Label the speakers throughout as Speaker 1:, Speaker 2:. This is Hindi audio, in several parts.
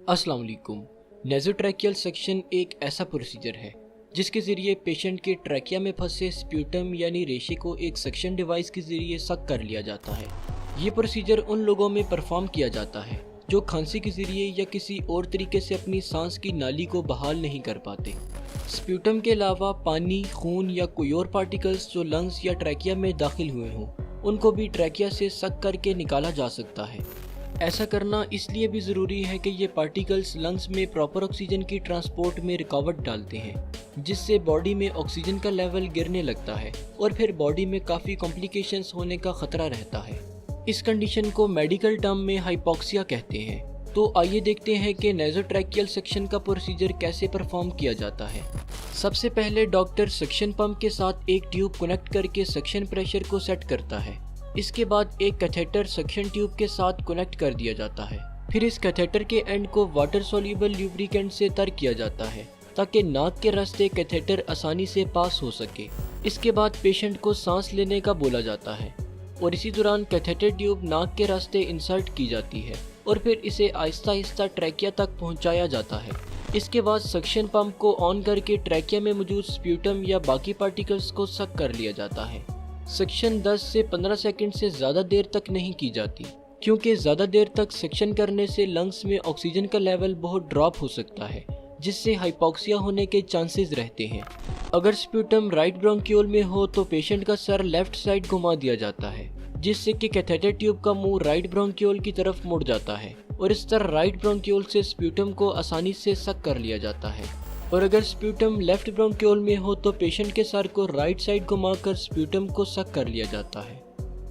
Speaker 1: अस्सलाम वालेकुम। नेज़ोट्रैकियल सेक्शन एक ऐसा प्रोसीजर है जिसके ज़रिए पेशेंट के ट्रैकिया में फंसे स्प्यूटम यानी रेशे को एक सक्शन डिवाइस के ज़रिए सक कर लिया जाता है। ये प्रोसीजर उन लोगों में परफॉर्म किया जाता है जो खांसी के ज़रिए या किसी और तरीके से अपनी सांस की नाली को बहाल नहीं कर पाते। स्प्यूटम के अलावा पानी, खून या कोई और पार्टिकल्स जो लंग्स या ट्रैकिया में दाखिल हुए हों, उनको भी ट्रैकिया से सक करके निकाला जा सकता है। ऐसा करना इसलिए भी ज़रूरी है कि ये पार्टिकल्स लंग्स में प्रॉपर ऑक्सीजन की ट्रांसपोर्ट में रुकावट डालते हैं, जिससे बॉडी में ऑक्सीजन का लेवल गिरने लगता है और फिर बॉडी में काफ़ी कॉम्प्लिकेशंस होने का ख़तरा रहता है। इस कंडीशन को मेडिकल टर्म में हाइपोक्सिया कहते हैं। तो आइए देखते हैं कि नेज़ोट्रैकियल सेक्शन का प्रोसीजर कैसे परफॉर्म किया जाता है। सबसे पहले डॉक्टर सक्शन पंप के साथ एक ट्यूब कनेक्ट करके सक्शन प्रेशर को सेट करता है। इसके बाद एक कैथेटर सक्शन ट्यूब के साथ कनेक्ट कर दिया जाता है। फिर इस कैथेटर के एंड को वाटर सोल्यूबल ल्यूब्रिकेंट से तर किया जाता है ताकि नाक के रास्ते कैथेटर आसानी से पास हो सके। इसके बाद पेशेंट को सांस लेने का बोला जाता है और इसी दौरान कैथेटर ट्यूब नाक के रास्ते इंसर्ट की जाती है और फिर इसे आहिस्ता आहिस्ता ट्रैकिया तक पहुंचाया जाता है। इसके बाद सक्शन पंप को ऑन करके ट्रैकिया में मौजूद स्प्यूटम या बाकी पार्टिकल्स को सक कर लिया जाता है। सक्शन 10 से 15 सेकंड से ज़्यादा देर तक नहीं की जाती, क्योंकि ज़्यादा देर तक सक्शन करने से लंग्स में ऑक्सीजन का लेवल बहुत ड्रॉप हो सकता है, जिससे हाइपोक्सिया होने के चांसेस रहते हैं। अगर स्प्यूटम राइट ब्रोंक्यूल में हो तो पेशेंट का सर लेफ्ट साइड घुमा दिया जाता है, जिससे कि कैथेटर ट्यूब का मुंह राइट ब्रोंक्यूल की तरफ मुड़ जाता है और इस तरह राइट ब्रोंक्यूल से स्प्यूटम को आसानी से सक कर लिया जाता है। और अगर स्प्यूटम लेफ्ट ब्रोंक्यूल में हो तो पेशेंट के सर को राइट साइड घुमाकर स्प्यूटम को सक कर लिया जाता है।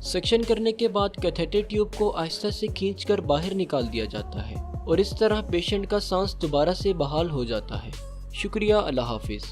Speaker 1: सक्शन करने के बाद कैथेटर ट्यूब को आहिस्ता से खींचकर बाहर निकाल दिया जाता है और इस तरह पेशेंट का सांस दोबारा से बहाल हो जाता है। शुक्रिया, अल्लाह हाफिज़।